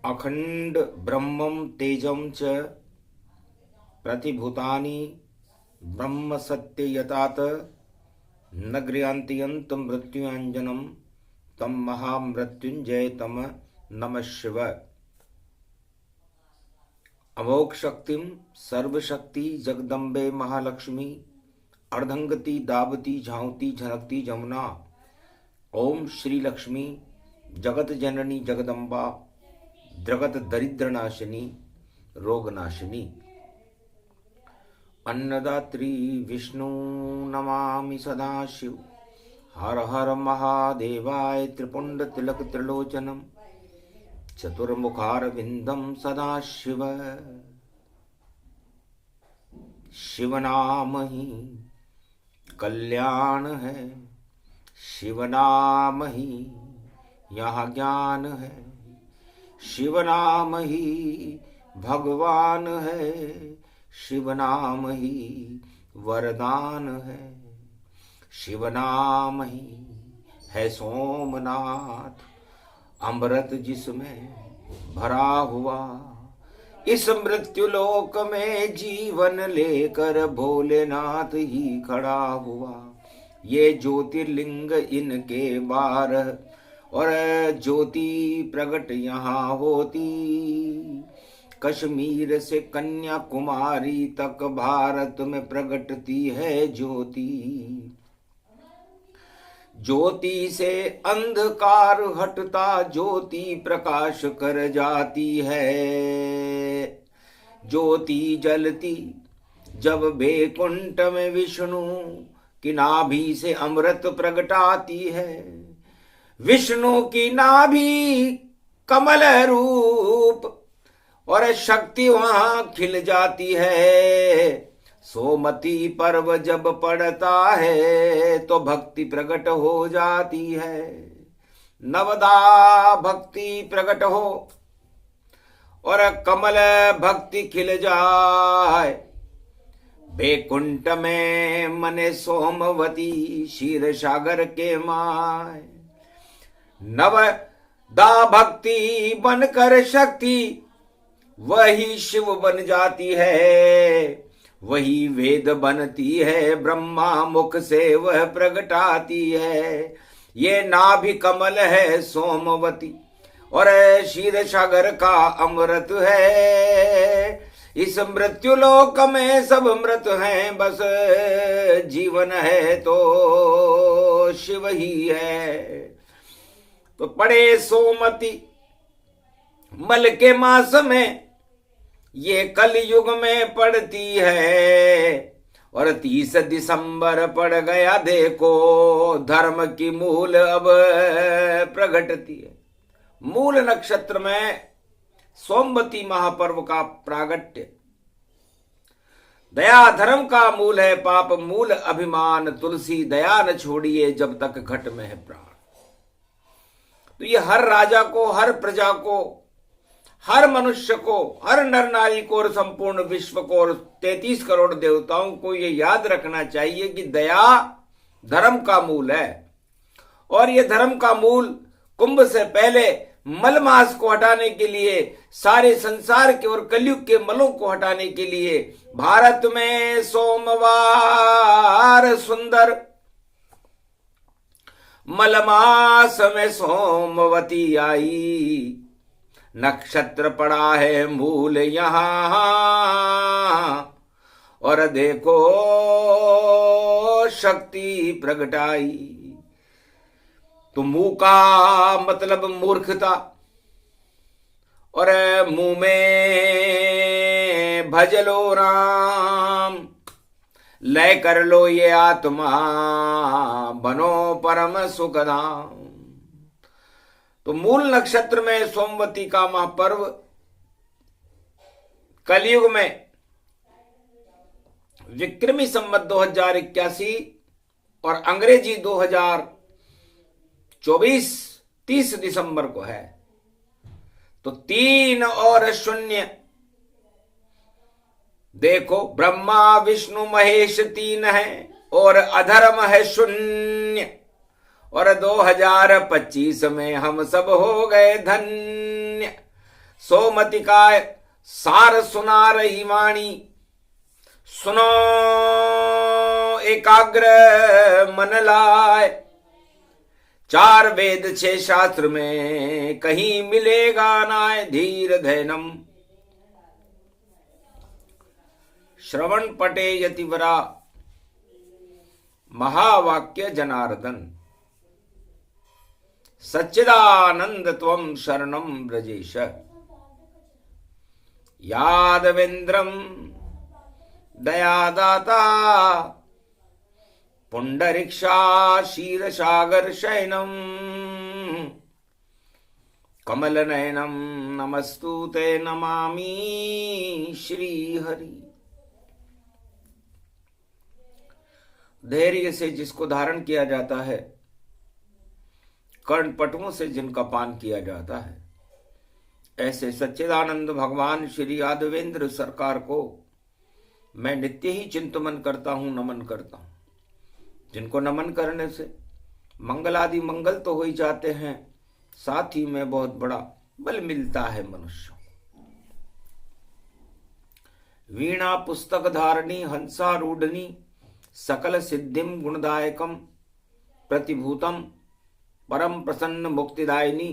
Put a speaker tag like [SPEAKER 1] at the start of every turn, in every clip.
[SPEAKER 1] अखंड ब्रह्मं तेजं च प्रतिभूतानि ब्रह्म सत्य यतात न गृह्णान्ति मृत्युंजनम तम महामृत्युंजय तम नमः शिव। अमोघ शक्तिम सर्वशक्ति जगदम्बे महालक्ष्मी अर्धंगति दावती झांवती झनकती जमुना। ओम श्री लक्ष्मी जगत जननी जगदम्बा जगत दरिद्र नाशिनी रोग नाशिनी। अन्नदात्री विष्णु नमामि सदाशिव। हर हर महादेवाय त्रिपुंड तिलक त्रिलोचनम चतुर्मुखारविंदम सदाशिव। शिव नाम ही कल्याण है, शिव नाम ही यहाँ ज्ञान है, शिव नाम ही भगवान है, शिव नाम ही वरदान है, शिव नाम ही है सोमनाथ अमृत जिसमें भरा हुआ। इस मृत्युलोक में जीवन लेकर भोलेनाथ ही खड़ा हुआ। ये ज्योतिर्लिंग इनके 12 और ज्योति प्रकट यहाँ होती। कश्मीर से कन्याकुमारी तक भारत में प्रकटती है ज्योति। ज्योति से अंधकार हटता ज्योति प्रकाश कर जाती है। ज्योति जलती जब वैकुंठ में विष्णु की नाभि से अमृत प्रगटाती है। विष्णु की नाभि कमल रूप और शक्ति वहां खिल जाती है। सोमती पर्व जब पड़ता है तो भक्ति प्रकट हो जाती है। नवदा भक्ति प्रकट हो और कमल भक्ति खिल जाए। वैकुंठ में मने सोमवती क्षीर सागर के माय। नवदा भक्ति बनकर शक्ति वही शिव बन जाती है। वही वेद बनती है, ब्रह्मा मुख से वह प्रगटाती है। ये नाभि कमल है सोमवती और क्षीर सागर का अमृत है। इस मृत्युलोक में सब मृत हैं, बस जीवन है तो शिव ही है। तो पड़े सोमती मल के मास में ये कलयुग में पड़ती है। और 30 दिसंबर पड़ गया देखो धर्म की मूल अब प्रगटती है। मूल नक्षत्र में सोमवती महापर्व का प्रागट्य। दया धर्म का मूल है, पाप मूल अभिमान। तुलसी दया न छोड़िए जब तक घट में है प्राण। तो ये हर राजा को, हर प्रजा को, हर मनुष्य को, हर नर नारी को और संपूर्ण विश्व को और 33 करोड़ देवताओं को ये याद रखना चाहिए कि दया धर्म का मूल है। और ये धर्म का मूल कुंभ से पहले मलमास को हटाने के लिए, सारे संसार के और कलयुग के मलों को हटाने के लिए भारत में सोमवार सुंदर मलमास में सोमवती आई। नक्षत्र पड़ा है मूल यहां और देखो शक्ति प्रगटाई। तो मुंह का मतलब मूर्खता और मुंह में भज लो राम। लय कर लो ये आत्मा बनो परम सुखधाम। तो मूल नक्षत्र में सोमवती का महापर्व कलयुग में विक्रमी संवत 2081 और अंग्रेजी 2024 30 दिसंबर को है। तो 3 और 0 देखो ब्रह्मा विष्णु महेश 3 है और अधर्म है 0। और 2025 में हम सब हो गए धन्य। सोमति का सार सुना रही वाणी, सुनो एकाग्र मन लाए। 4 वेद 6 शास्त्र में कहीं मिलेगा नाय धीर धैनम। श्रवण पटे यतिवरा महावाक्य जनार्दन। सच्चिदानंद त्वं शरणं ब्रजेश। यादवेन्द्रम दयादाता पुंडरीक्षा क्षीरसागर शयनम। कमल नयनम नमस्तुते नमामि श्रीहरि। धैर्य से जिसको धारण किया जाता है, कर्णपटुओं से जिनका पान किया जाता है, ऐसे सच्चिदानंद भगवान श्री यादवेंद्र सरकार को मैं नित्य ही चिंतन करता हूं, नमन करता हूं। जिनको नमन करने से मंगल आदि मंगल तो हो ही जाते हैं, साथ ही में बहुत बड़ा बल मिलता है मनुष्य। वीणा पुस्तक धारणी हंसारूढ़नी सकल सिद्धिम गुणदायकम प्रतिभूतम परम प्रसन्न मुक्तिदायिनी।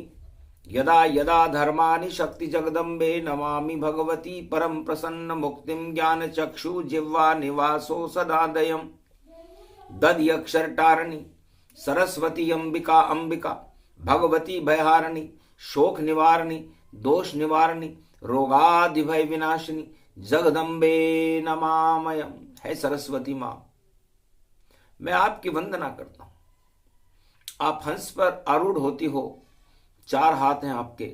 [SPEAKER 1] यदा यदा धर्मानि शक्ति जगदम्बे नमामि भगवती परम प्रसन्न मुक्तिम। ज्ञान चक्षु जिह्वा निवासो सदादयम दधि अक्षर टारणी सरस्वती अंबिका अंबिका। भगवती भयहारिणी शोक निवारणी दोष निवारणी रोगादि भय विनाशिनी। जगदम्बे नमामयम। है सरस्वती मां, मैं आपकी वंदना करता हूं। आप हंस पर आरूढ़ होती हो, 4 हाथ हैं आपके,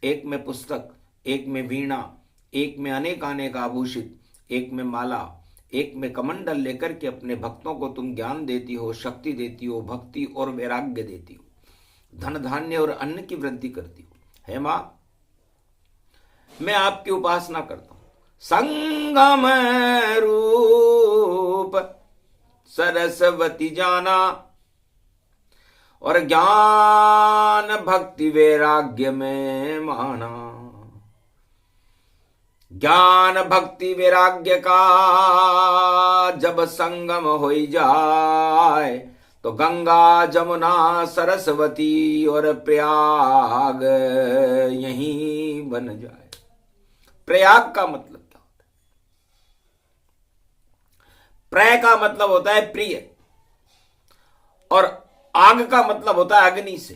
[SPEAKER 1] एक में पुस्तक, एक में वीणा, एक में अनेक अनेक आभूषित, एक में माला, एक में कमंडल लेकर के अपने भक्तों को तुम ज्ञान देती हो, शक्ति देती हो, भक्ति और वैराग्य देती हो, धन धान्य और अन्न की वृद्धि करती हो। हे मां, मैं आपकी उपासना करता हूं। संगम रूप सरस्वती जाना और ज्ञान भक्ति वैराग्य में माना। ज्ञान भक्ति वैराग्य का जब संगम हो जाए तो गंगा जमुना सरस्वती और प्रयाग यहीं बन जाए। प्रयाग का मतलब क्या होता है? प्रय का मतलब होता है प्रिय, और आग का मतलब होता है अग्नि से।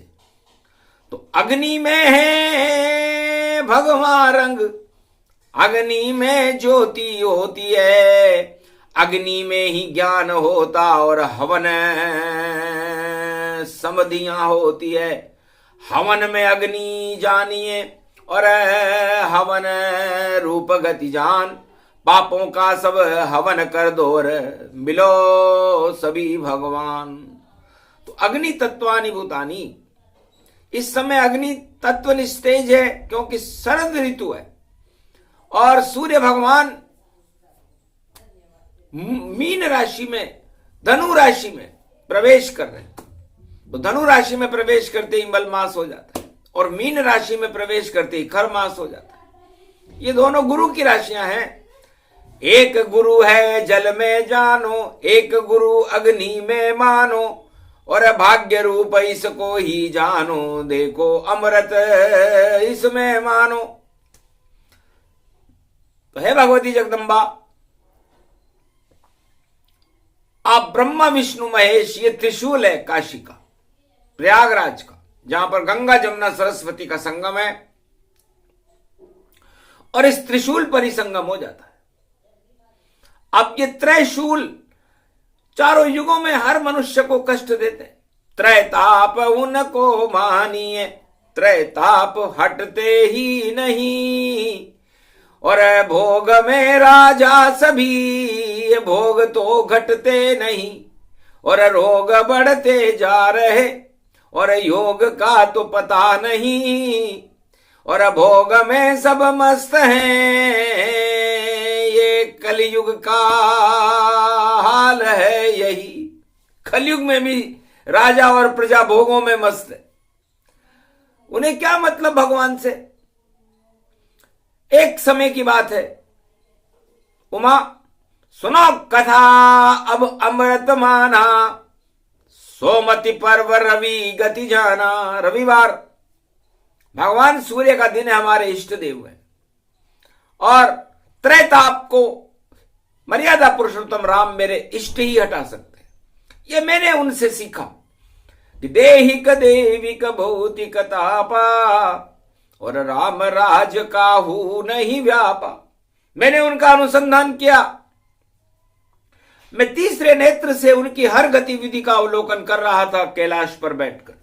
[SPEAKER 1] तो अग्नि में है भगवान रंग, अग्नि में ज्योति होती है, अग्नि में ही ज्ञान होता और हवन समाधियां होती है। हवन में अग्नि जानिए और हवन रूप गति जान। पापों का सब हवन कर दो और मिलो सभी भगवान। तो अग्नि तत्वानि भूतानि, इस समय अग्नि तत्व निस्तेज है क्योंकि शरद ऋतु है और सूर्य भगवान मीन राशि में, धनु राशि में प्रवेश कर रहे हैं। तो धनु राशि में प्रवेश करते ही मल मास हो जाता है और मीन राशि में प्रवेश करते ही खर मास हो जाता है। ये दोनों गुरु की राशियां हैं। एक गुरु है जल में जानो, एक गुरु अग्नि में मानो, और भाग्य रूप इसको ही जानो, देखो अमृत इसमें मानो। तो है भगवती जगदम्बा, आप ब्रह्मा विष्णु महेश, ये त्रिशूल है काशी का, प्रयागराज का, जहां पर गंगा जमुना सरस्वती का संगम है, और इस त्रिशूल पर ही संगम हो जाता है। अब ये त्रैशूल चारों युगों में हर मनुष्य को कष्ट देते। त्रैताप उनको मानिए, त्रैताप हटते ही नहीं, और भोग में राजा सभी, भोग तो घटते नहीं, और रोग बढ़ते जा रहे, और योग का तो पता नहीं, और भोग में सब मस्त हैं। ये कलयुग का हाल है यही। कलयुग में भी राजा और प्रजा भोगों में मस्त है। उन्हें क्या मतलब भगवान से? एक समय की बात है, उमा सुनो कथा अब अमृत माना, सोमति पर्व रवि गति जाना। रविवार भगवान सूर्य का दिन है, हमारे इष्ट देव है, और त्रैताप को मर्यादा पुरुषोत्तम राम मेरे इष्ट ही हटा सकते हैं। ये मैंने उनसे सीखा कि देहिक देविक भौतिक तापा और राम राज काहू नहीं व्यापा। मैंने उनका अनुसंधान किया। मैं तीसरे नेत्र से उनकी हर गतिविधि का अवलोकन कर रहा था कैलाश पर बैठकर,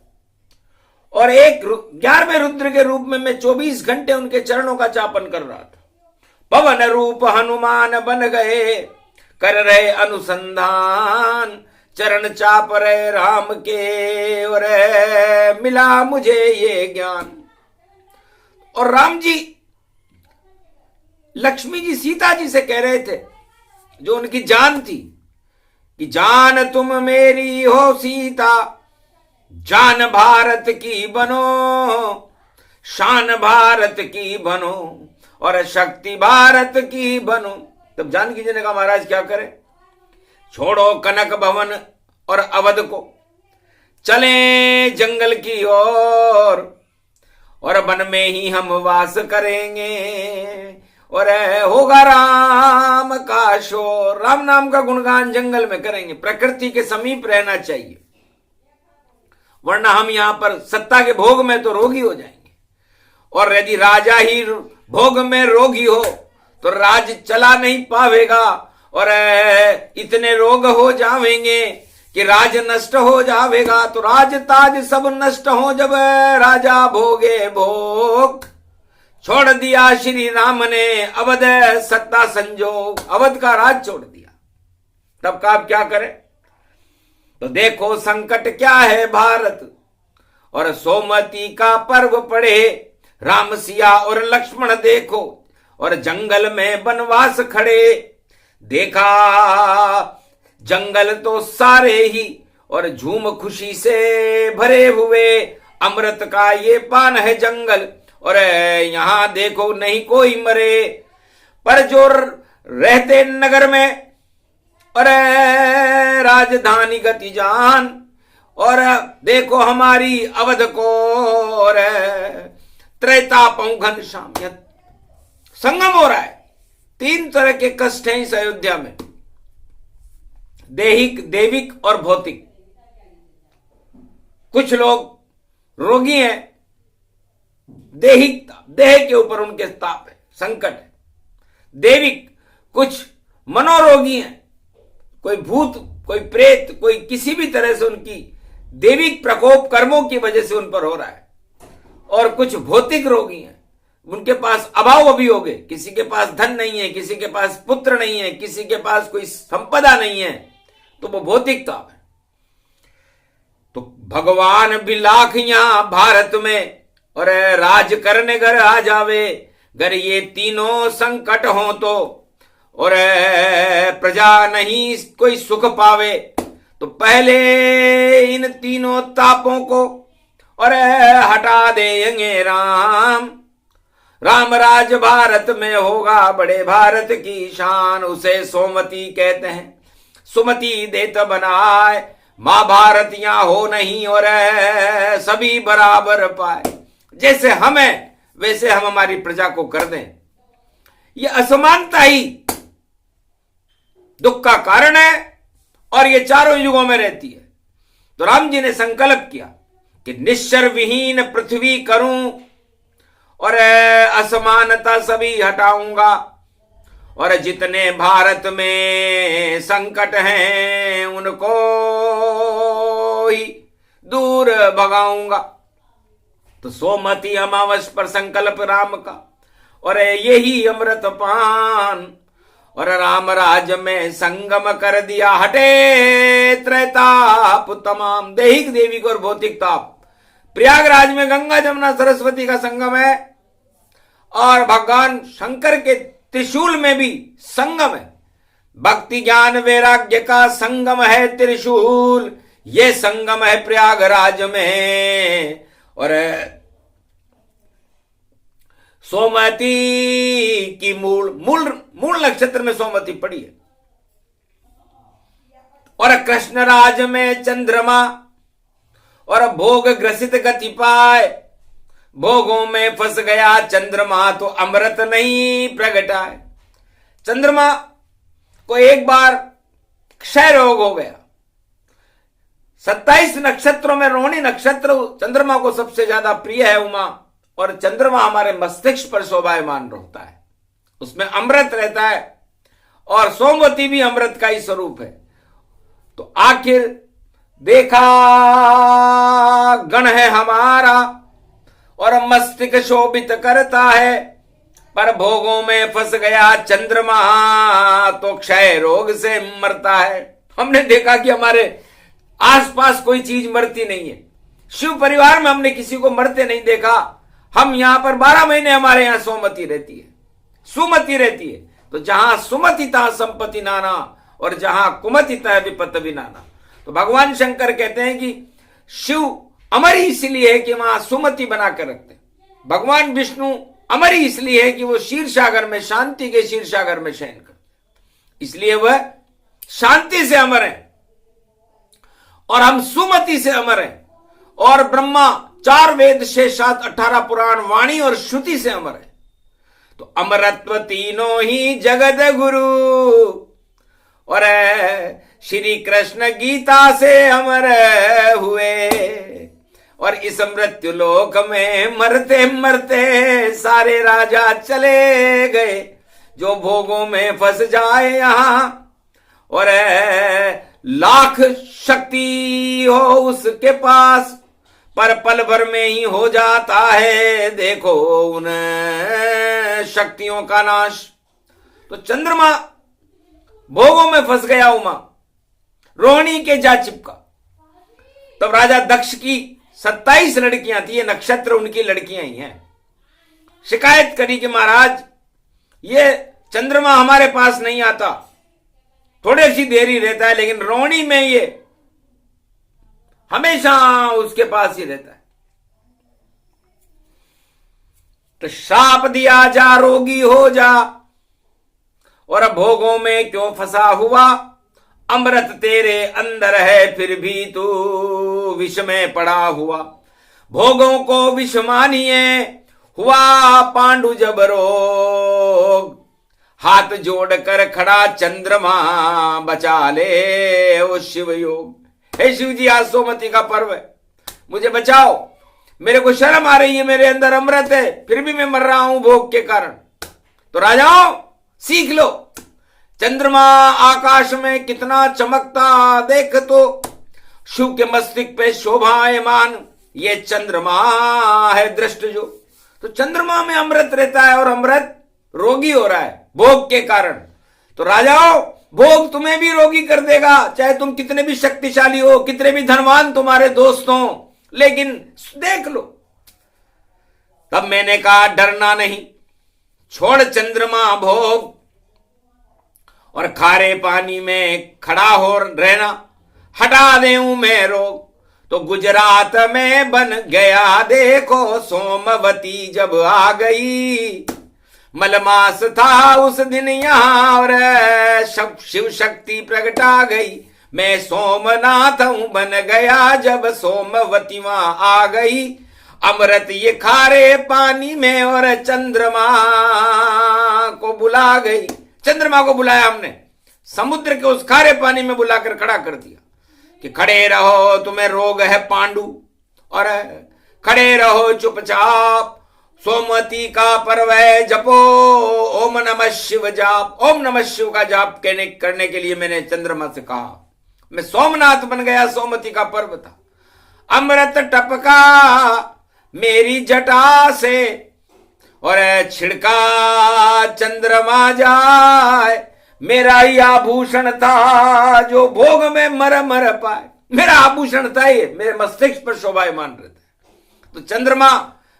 [SPEAKER 1] और एक 11वें रुद्र के रूप में मैं 24 घंटे उनके चरणों का चापन कर रहा था। पवन रूप हनुमान बन गए, कर रहे अनुसंधान, चरण चाप रहे राम के, और मिला मुझे ये ज्ञान। और राम जी लक्ष्मी जी सीता जी से कह रहे थे, जो उनकी जान थी, कि जान तुम मेरी हो सीता, जान भारत की बनो, शान भारत की बनो, और शक्ति भारत की बनो। तब जानकी जी ने कहा, महाराज क्या करें? छोड़ो कनक भवन और अवध को, चले जंगल की ओर, और वन में ही हम वास करेंगे, और होगा राम का शोर। राम नाम का गुणगान जंगल में करेंगे। प्रकृति के समीप रहना चाहिए, वरना हम यहां पर सत्ता के भोग में तो रोगी हो जाएंगे, और यदि राजा ही भोग में रोगी हो तो राज चला नहीं पावेगा, और इतने रोग हो जावेंगे कि राज नष्ट हो जावेगा। तो राज ताज सब नष्ट हो जब राजा भोगे भोग। छोड़ दिया श्री राम ने अवध सत्ता संजोग, अवध का राज छोड़ दिया। तब का आप क्या करें? तो देखो संकट क्या है भारत, और सोमती का पर्व पड़े, राम सिया और लक्ष्मण देखो, और जंगल में वनवास खड़े। देखा जंगल तो सारे ही, और झूम खुशी से भरे हुए, अमृत का ये पान है जंगल, और यहां देखो नहीं कोई मरे। पर जो रहते नगर में, और राजधानी गति जान, और देखो हमारी अवध को, और त्रैतापों घनश्याम संगम हो रहा है। 3 तरह के कष्ट हैं इस अयोध्या में, देहिक, देविक और भौतिक। कुछ लोग रोगी हैं, देहिक देह के ऊपर उनके ताप है, संकट है। देविक कुछ मनोरोगी हैं, कोई भूत, कोई प्रेत, कोई किसी भी तरह से उनकी देविक प्रकोप कर्मों की वजह से उन पर हो रहा है। और कुछ भौतिक रोगी हैं, उनके पास अभाव अभियोग है, किसी के पास धन नहीं है, किसी के पास पुत्र नहीं है, किसी के पास कोई संपदा नहीं है, तो वो भौतिक ताप है। तो भगवान भी लाख यहां भारत में, और राज करने घर आ जावे, घर ये तीनों संकट हो तो, और प्रजा नहीं कोई सुख पावे। तो पहले इन तीनों तापों को और हटा देंगे राम, राम राज भारत में होगा बड़े भारत की शान। उसे सोमती कहते हैं, सुमति देत बनाए, मां भारत यहां हो नहीं, और सभी बराबर पाए। जैसे हमें वैसे हम हमारी प्रजा को कर दें। ये असमानता ही दुख का कारण है, और ये चारों युगों में रहती है। तो राम जी ने संकल्प किया कि निश्चर विहीन पृथ्वी करूं, और असमानता सभी हटाऊंगा, और जितने भारत में संकट हैं उनको ही दूर भगाऊंगा। तो सोमती अमावस पर संकल्प राम का, और यही अमृत पान, और राम राज में संगम कर दिया, हटे त्रैताप तमाम। देहिक, देविक और भौतिक ताप। प्रयागराज में गंगा जमुना सरस्वती का संगम है, और भगवान शंकर के त्रिशूल में भी संगम है। भक्ति ज्ञान वैराग्य का संगम है त्रिशूल, ये संगम है प्रयागराज में। और सोमवती की मूल मूल मूल नक्षत्र में सोमवती पड़ी है। और कृष्ण राज में चंद्रमा और भोग ग्रसित गति पाए, भोगों में फंस गया चंद्रमा तो अमृत नहीं प्रगटाए। चंद्रमा को एक बार क्षय रोग हो गया। 27 नक्षत्रों में रोहिणी नक्षत्र चंद्रमा को सबसे ज्यादा प्रिय है उमा, और चंद्रमा हमारे मस्तिष्क पर शोभायमान रहता है, उसमें अमृत रहता है, और सोमवती भी अमृत का ही स्वरूप है। तो आखिर देखा गण है हमारा और मस्तिष्क शोभित करता है, पर भोगों में फंस गया चंद्रमा तो क्षय रोग से मरता है। हमने देखा कि हमारे आसपास कोई चीज मरती नहीं है। शिव परिवार में हमने किसी को मरते नहीं देखा। हम यहां पर 12 महीने हमारे यहां सोमवती रहती है, सुमति रहती है। तो जहां सुमति तहां संपत्ति नाना, और जहां कुमति तह विपत्ति भी नाना। तो भगवान शंकर कहते हैं कि शिव अमर ही इसलिए है कि वहां सुमति बनाकर रखते हैं। भगवान विष्णु अमर ही इसलिए है कि वो क्षीर सागर में, शांति के क्षीर सागर में शयन करते, इसलिए वह शांति से अमर है, और हम सुमति से अमर हैं। और ब्रह्मा 4 वेद, 6, 7, 18 पुराण, वाणी और श्रुति से अमर है। तो अमरत्व तीनों ही जगत गुरु, और श्री कृष्ण गीता से अमर हुए, और इस मृत्यु लोक में मरते मरते सारे राजा चले गए। जो भोगों में फंस जाए यहां, और लाख शक्ति हो उसके पास, पर पल भर में ही हो जाता है देखो उन शक्तियों का नाश। तो चंद्रमा भोगों में फंस गया उमा, रोहिणी के जा चिपका। तब राजा दक्ष की 27 लड़कियां थी, ये नक्षत्र उनकी लड़कियां ही हैं। शिकायत करी कि महाराज ये चंद्रमा हमारे पास नहीं आता, थोड़ी सी देरी रहता है, लेकिन रोहिणी में ये हमेशा उसके पास ही रहता है। तो श्राप दिया जा रोगी हो जा, और भोगों में क्यों फंसा हुआ, अमृत तेरे अंदर है फिर भी तू विष में पड़ा हुआ। भोगों को विष मानिए हुआ पांडु जब रोग, हाथ जोड़कर खड़ा चंद्रमा बचा ले वो शिव योग। हे शिव जी, आज सोमवती का पर्व है, मुझे बचाओ, मेरे को शर्म आ रही है, मेरे अंदर अमृत है फिर भी मैं मर रहा हूं भोग के कारण। तो राजाओं सीख लो, चंद्रमा आकाश में कितना चमकता देख तो, शिव के मस्तिष्क पे शोभायमान ये चंद्रमा है दृष्ट जो। तो चंद्रमा में अमृत रहता है, और अमृत रोगी हो रहा है भोग के कारण। तो राजाओं, भोग तुम्हें भी रोगी कर देगा, चाहे तुम कितने भी शक्तिशाली हो, कितने भी धनवान तुम्हारे दोस्त हो, लेकिन देख लो। तब मैंने कहा डरना नहीं, छोड़ चंद्रमा भोग, और खारे पानी में खड़ा हो रहना, हटा देऊं मैं रोग। तो गुजरात में बन गया देखो सोमवती जब आ गई, मलमास था उस दिन यहां और शिव शक्ति प्रगटा गई। मैं सोमनाथ हूं बन गया जब सोमवती वहां आ गई, अमृत ये खारे पानी में और चंद्रमा को बुला गई। चंद्रमा को बुलाया हमने, समुद्र के उस खारे पानी में बुलाकर खड़ा कर दिया कि खड़े रहो, तुम्हें रोग है पांडु, और खड़े रहो चुपचाप, सोमवती का पर्व है, जपो ओम नमः शिव जाप। ओम नमः शिव का जाप करने के लिए मैंने चंद्रमा से कहा। मैं सोमनाथ बन गया, सोमवती का पर्व था। अमृत टपका मेरी जटा से, और छिड़का चंद्रमा जाए, मेरा ही आभूषण था जो भोग में मर मर पाए। मेरा आभूषण था ये, मेरे मस्तिष्क पर शोभायमान रहता है। तो चंद्रमा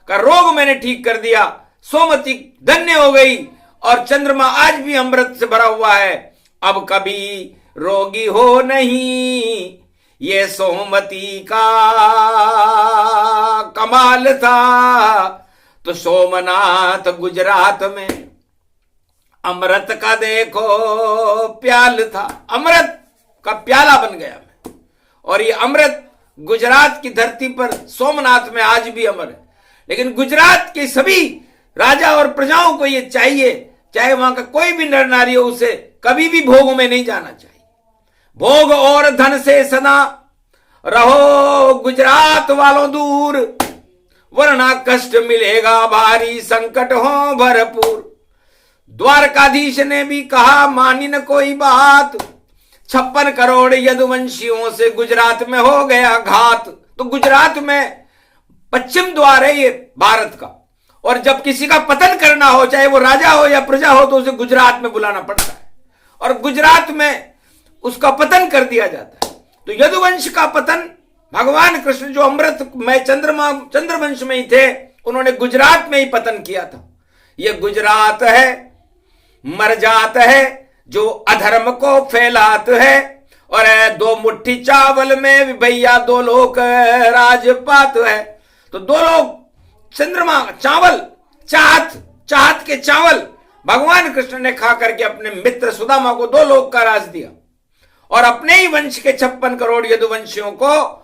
[SPEAKER 1] का रोग मैंने ठीक कर दिया, सोमवती धन्य हो गई, और चंद्रमा आज भी अमृत से भरा हुआ है। अब कभी रोगी हो नहीं, ये सोमवती का कमाल था। तो सोमनाथ गुजरात में अमृत का देखो प्याल था, अमृत का प्याला बन गया मैं। और ये अमृत गुजरात की धरती पर सोमनाथ में आज भी अमर है। लेकिन गुजरात के सभी राजा और प्रजाओं को ये चाहिए, चाहे वहां का कोई भी नर नारी हो, उसे कभी भी भोग में नहीं जाना चाहिए। भोग और धन से सदा रहो गुजरात वालों दूर, वरना कष्ट मिलेगा भारी, संकट हो भरपूर। द्वारकाधीश ने भी कहा मानी न कोई बात, 56 करोड़ यदुवंशियों से गुजरात में हो गया घात। तो गुजरात में पश्चिम द्वार है ये भारत का, और जब किसी का पतन करना हो, चाहे वो राजा हो या प्रजा हो, तो उसे गुजरात में बुलाना पड़ता है और गुजरात में उसका पतन कर दिया जाता है। तो यदुवंश का पतन भगवान कृष्ण जो अमृत में चंद्रवंश में ही थे, उन्होंने गुजरात में ही पतन किया था। ये गुजरात है मर जात है जो अधर्म को फैलात है, और 2 मुट्ठी चावल में भी भैया 2 लोग राजपात है। तो 2 लोग चंद्रमा चावल चाहत के चावल भगवान कृष्ण ने खा करके अपने मित्र सुदामा को 2 लोग का राज दिया, और अपने ही वंश के 56 करोड़ यदुवंशियों को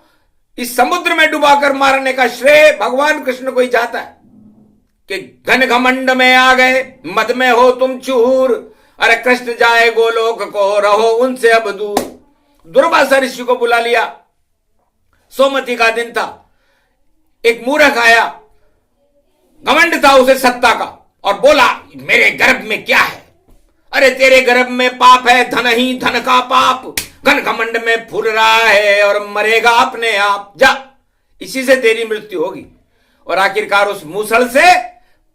[SPEAKER 1] इस समुद्र में डुबाकर मारने का श्रेय भगवान कृष्ण को ही जाता है कि घन घमंड में आ गए, मद में हो तुम चूर, अरे कृष्ण जाए गोलोक को, रहो उनसे अब दूर। दुर्वासा ऋषि को बुला लिया, सोमवती का दिन था, एक मूर्ख आया, घमंड था उसे सत्ता का, और बोला मेरे गर्भ में क्या है? अरे तेरे गर्भ में पाप है, धन ही धन का पाप, घन घमंड में फूल रहा है और मरेगा अपने आप, जा इसी से तेरी मृत्यु होगी। और आखिरकार उस मूसल से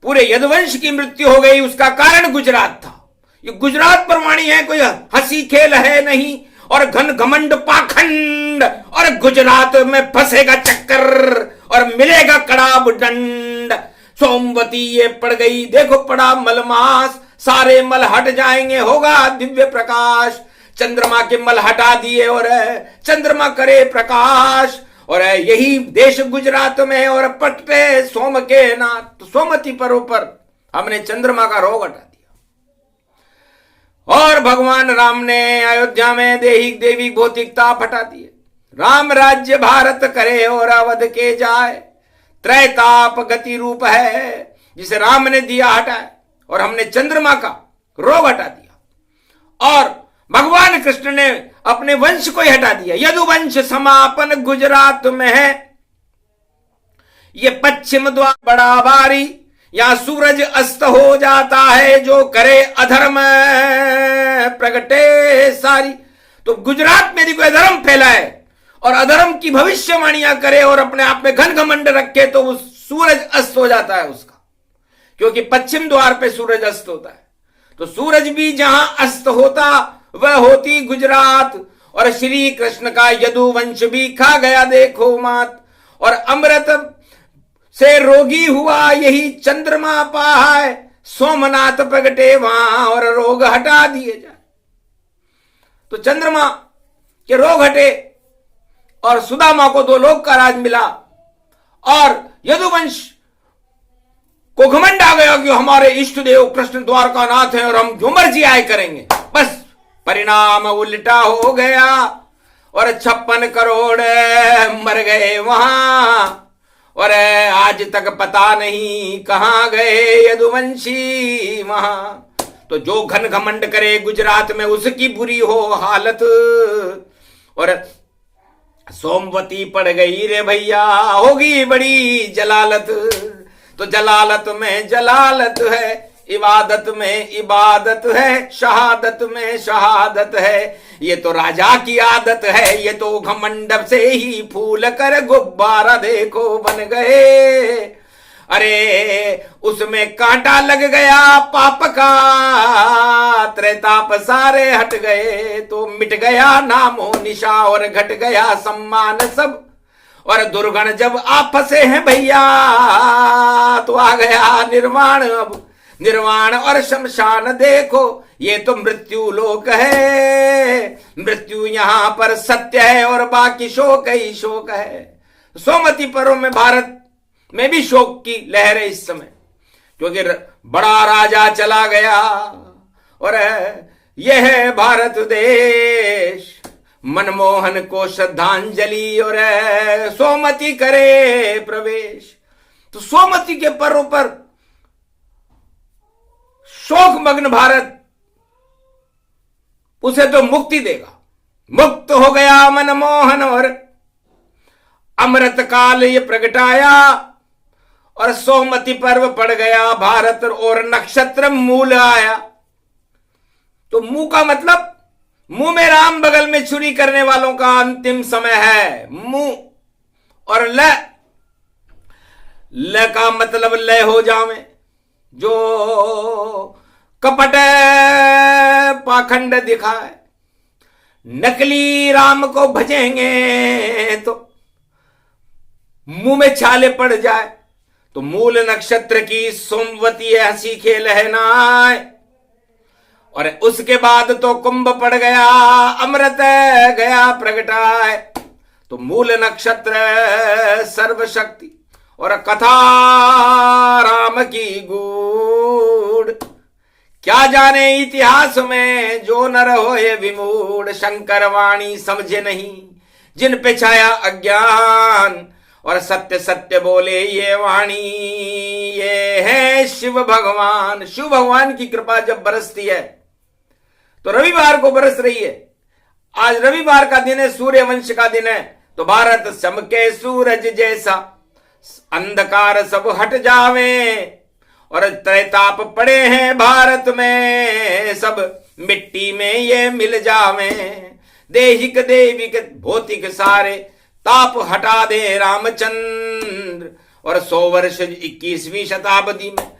[SPEAKER 1] पूरे यदुवंश की मृत्यु हो गई। उसका कारण गुजरात था। ये गुजरात पर वाणी है, कोई हंसी खेल है नहीं। और घन घमंड पाखंड, और गुजरात में फंसेगा चक्कर और मिलेगा कड़ाब दंड। सोमवती ये पड़ गई, देखो पड़ा मलमास, सारे मल हट जाएंगे, होगा दिव्य प्रकाश। चंद्रमा के मल हटा दिए और चंद्रमा करे प्रकाश, और यही देश गुजरात में है। और पटते सोम के नाथ, तो सोमवती पर्व पर हमने चंद्रमा का रोग हटा दिया। और भगवान राम ने अयोध्या में देहिक देवी भौतिक ताप हटा दिए। राम राज्य भारत करे और अवध के जाए, त्रैताप गति रूप है जिसे राम ने दिया हटाए, और हमने चंद्रमा का रोग हटा दिया। और भगवान कृष्ण ने अपने वंश को ही हटा दिया। यदुवंश समापन गुजरात में है, ये पश्चिम द्वार बड़ा भारी, यहां सूरज अस्त हो जाता है, जो करे अधर्म प्रगटे सारी। तो गुजरात में यदि कोई अधर्म फैलाए और अधर्म की भविष्यवाणियां करे और अपने आप में घन घमंड रखे, तो वो सूरज अस्त हो जाता है उसका, क्योंकि पश्चिम द्वार पे सूरज अस्त होता है। तो सूरज भी जहां अस्त होता वह होती गुजरात। और श्री कृष्ण का यदुवंश भी खा गया देखो मात, और अमृत से रोगी हुआ यही चंद्रमा पाए, सोमनाथ प्रगटे वहां और रोग हटा दिए जाए। तो चंद्रमा के रोग हटे और सुदामा को 2 लोक का राज मिला, और यदुवंश को घमंड आ गया कि हमारे इष्ट देव कृष्ण द्वारका नाथ हैं और हम जो मर्जी आए करेंगे। बस परिणाम उल्टा हो गया, और 56 करोड़ मर गए वहां, और आज तक पता नहीं कहां गए यदुवंशी वहां। तो जो घन घमंड करे गुजरात में, उसकी बुरी हो हालत। और सोमवती पड़ गई रे भैया, होगी बड़ी जलालत। तो जलालत में जलालत है, इबादत में इबादत है, शहादत में शहादत है। ये तो राजा की आदत है, ये तो घमंड से ही फूल कर गुब्बारा देखो बन गए। अरे उसमें कांटा लग गया पाप का, त्रेताप सारे हट गए, तो मिट गया नामो निशा और घट गया सम्मान सब। और दुर्गण जब आप फंसे हैं भैया, तो आ गया निर्वाण। अब निर्वाण और शमशान देखो, ये तो मृत्यु लोक है। मृत्यु यहां पर सत्य है और बाकी शोक ही शोक है। सोमवती पर्व में भारत में भी शोक की लहर है इस समय, क्योंकि बड़ा राजा चला गया और यह है भारत देश। मनमोहन को श्रद्धांजलि और सोमती करे प्रवेश। तो सोमती के पर्व पर शोक मग्न भारत उसे तो मुक्ति देगा। मुक्त हो गया मनमोहन और अमृत काल ये प्रगटाया और सोमती पर्व पड़ गया भारत और नक्षत्र मूल आया। तो मुंह का मतलब मुंह में राम, बगल में छुरी करने वालों का अंतिम समय है मुंह। और ल का मतलब लय हो जावे, जो कपट पाखंड दिखाए। नकली राम को भजेंगे तो मुंह में छाले पड़ जाए। तो मूल नक्षत्र की सोमवती हंसी खेल है नाय। और उसके बाद तो कुंभ पड़ गया, अमृत गया प्रगटाए। तो मूल नक्षत्र सर्वशक्ति और कथा राम की गूढ़। क्या जाने इतिहास में जो नर होए विमूढ़। शंकर वाणी समझे नहीं जिन पे छाया अज्ञान। और सत्य सत्य बोले ये वाणी, ये है शिव भगवान। शिव भगवान की कृपा जब बरसती है तो रविवार को बरस रही है। आज रविवार का दिन है, सूर्य वंश का दिन है। तो भारत चमके सूरज जैसा, अंधकार सब हट जावे। और त्रैताप पड़े हैं भारत में, सब मिट्टी में ये मिल जावे। देहिक देविक भौतिक सारे ताप हटा दे रामचंद्र। और 100 वर्ष 21वीं शताब्दी में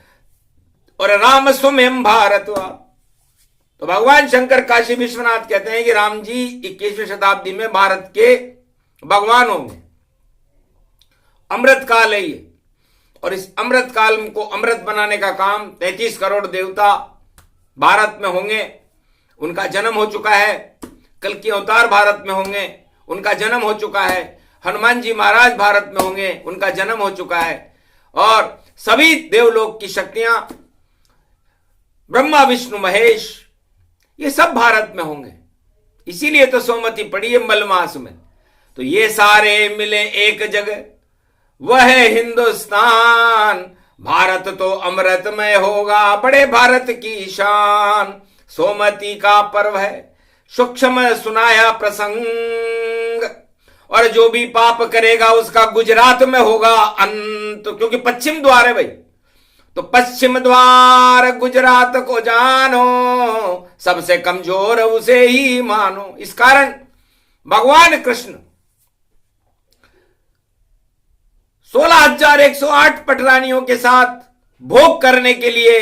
[SPEAKER 1] और राम स्वयं भारत हुआ। तो भगवान शंकर काशी विश्वनाथ कहते हैं कि राम जी 21वीं शताब्दी में भारत के भगवान होंगे। अमृत काल है ये, और इस अमृत काल को अमृत बनाने का काम 33 करोड़ देवता भारत में होंगे। उनका जन्म हो चुका है। कल की अवतार भारत में होंगे, उनका जन्म हो चुका है। हनुमान जी महाराज भारत में होंगे, उनका जन्म हो चुका है। और सभी देवलोक की शक्तियां, ब्रह्मा विष्णु महेश, ये सब भारत में होंगे। इसीलिए तो सोमवती पड़ी है मल मास में। तो ये सारे मिले एक जगह, वह है हिंदुस्तान। भारत तो अमृतमय होगा, बड़े भारत की शान। सोमवती का पर्व है, सूक्ष्म सुनाया प्रसंग। और जो भी पाप करेगा उसका गुजरात में होगा अंत, क्योंकि पश्चिम द्वार है भाई। तो पश्चिम द्वार गुजरात को जानो, सबसे कमजोर उसे ही मानो। इस कारण भगवान कृष्ण 16,108 पटरानियों के साथ भोग करने के लिए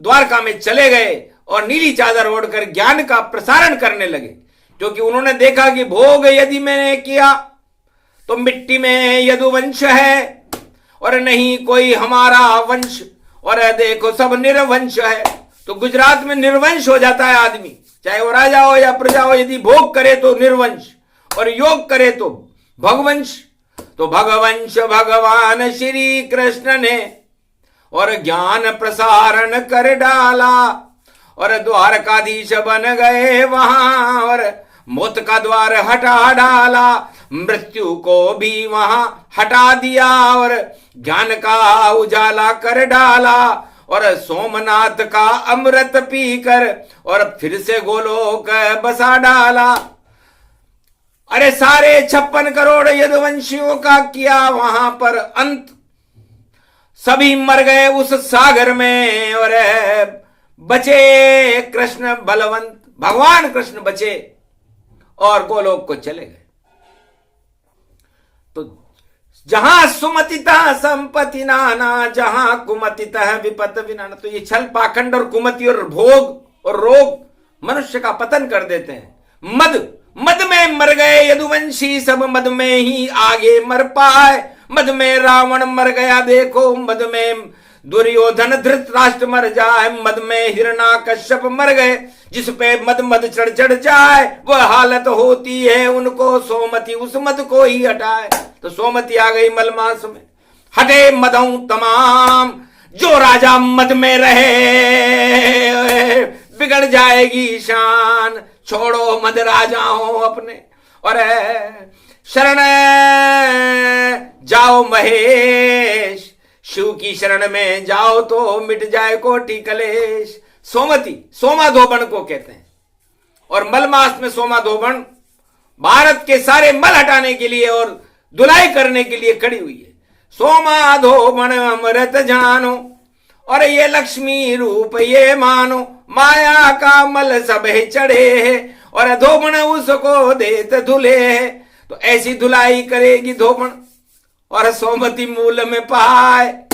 [SPEAKER 1] द्वारका में चले गए और नीली चादर ओढ़कर ज्ञान का प्रसारण करने लगे। क्योंकि उन्होंने देखा कि भोग यदि मैंने किया तो मिट्टी में यदुवंश है और नहीं कोई हमारा वंश। और देखो सब निर्वंश है। तो गुजरात में निर्वंश हो जाता है आदमी, चाहे वो राजा हो या प्रजा हो। यदि भोग करे तो निर्वंश और योग करे तो भगवंश। तो भगवंश भगवान श्री कृष्ण ने और ज्ञान प्रसारण कर डाला और द्वारकाधीश बन गए वहां। और मौत का द्वार हटा डाला, मृत्यु को भी वहां हटा दिया और ज्ञान का उजाला कर डाला। और सोमनाथ का अमृत पीकर और फिर से गोलोक बसा डाला। अरे सारे 56 करोड़ यदुवंशियों का किया वहां पर अंत। सभी मर गए उस सागर में और बचे कृष्ण बलवंत। भगवान कृष्ण बचे और गोलोक को चले गए। तो जहां सुमतितः संपत्ति नाना, जहां कुमतितः विपत विनाना। तो ये छल पाखंड और कुमति और भोग और रोग मनुष्य का पतन कर देते हैं। मद में मर गए यदुवंशी, सब मद में ही आगे मर पाए। मद में रावण मर गया देखो, मद में दुर्योधन धृतराष्ट्र मर जाए। मद में हिरण्याकश्यप मर गए। जिस पे मद चढ़ जाए वह हालत होती है उनको सोमती उस मद को ही हटाए। तो सोमती आ गई मल मास में। हटे मदों तमाम, जो राजा मद में रहे बिगड़ जाएगी शान। छोड़ो मद राजाओं अपने और शरण जाओ महेश, शिव की शरण में जाओ तो मिट जाए कोटि कलेश। सोमती सोमा धोबन को कहते हैं और मल मास में सोमा धोबन भारत के सारे मल हटाने के लिए और धुलाई करने के लिए खड़ी हुई है। सोमा धोबन अमृत जानो और ये लक्ष्मी रूप ये मानो, माया का मल सब चढ़े है और धोबन उसको देत धुले है। तो ऐसी धुलाई करेगी धोबन और सोमती मूल में पाए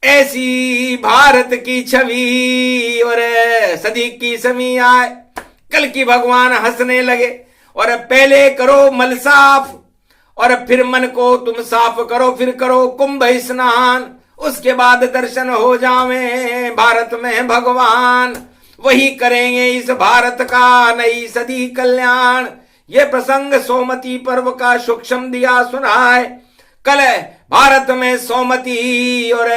[SPEAKER 1] ऐसी भारत की छवि और सदी की समी आए। कल की भगवान हंसने लगे और पहले करो मल साफ और फिर मन को तुम साफ करो, फिर करो कुंभ स्नान, उसके बाद दर्शन हो जावे भारत में भगवान। वही करेंगे इस भारत का नई सदी कल्याण। ये प्रसंग सोमती पर्व का सूक्ष्म दिया सुनाए। कल भारत में सोमती और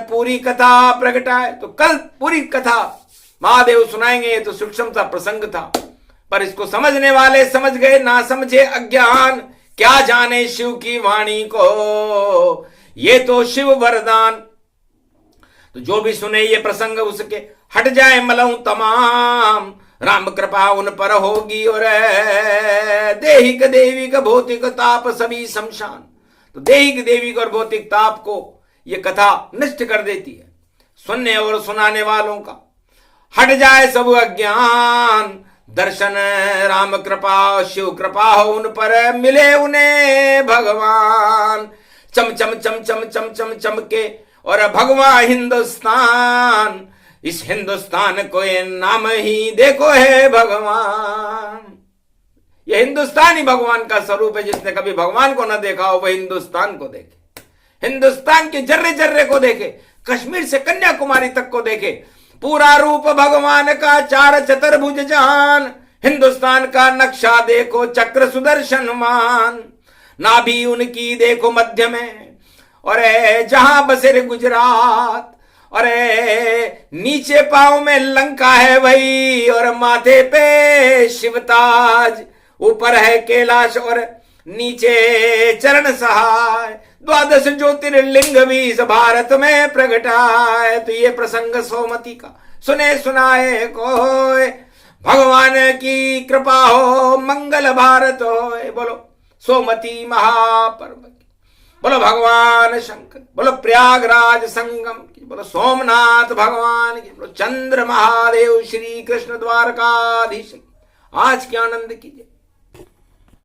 [SPEAKER 1] पूरी कथा प्रगटाए। तो कल पूरी कथा महादेव सुनाएंगे। ये तो सूक्ष्म सा प्रसंग था, पर इसको समझने वाले समझ गए, ना समझे अज्ञान। क्या जाने शिव की वाणी को, ये तो शिव वरदान। तो जो भी सुने ये प्रसंग उसके हट जाए मलऊ तमाम, राम कृपा उन पर होगी और देहिक देविक भौतिक ताप सभी शमशान। तो देहिक देविक और भौतिक ताप को ये कथा नष्ट कर देती है सुनने और सुनाने वालों का। हट जाए सब अज्ञान, दर्शन राम कृपा शिव कृपा हो उन पर, मिले उन्हें भगवान। चम चम चम चम चम चम चमके और भगवान हिंदुस्तान, इस हिंदुस्तान को ये नाम ही देखो है भगवान। ये हिंदुस्तान ही भगवान का स्वरूप है। जिसने कभी भगवान को न देखा हो वह हिंदुस्तान को देखे, हिंदुस्तान के जर्रे जर्रे को देखे, कश्मीर से कन्याकुमारी तक को देखे। पूरा रूप भगवान का चार चतुर्भुज जहान, हिंदुस्तान का नक्शा देखो चक्र सुदर्शनमान। नाभि उनकी देखो मध्य में और जहां बसे गुजरात, और नीचे पांव में लंका है वही और माथे पे शिवताज। ऊपर है कैलाश और नीचे चरण सहाय, द्वादश ज्योतिर्लिंग भी इस भारत में प्रगटाए। तो ये प्रसंग सोमती का सुने सुनाए कोई, भगवान की कृपा हो मंगल भारत हो। बोलो सोमती महापर्व की, बोलो भगवान शंकर, बोलो प्रयागराज संगम की, बोलो सोमनाथ भगवान की, बोलो चंद्र महादेव श्री कृष्ण द्वारकाधीश की। आज के आनंद कीजिए।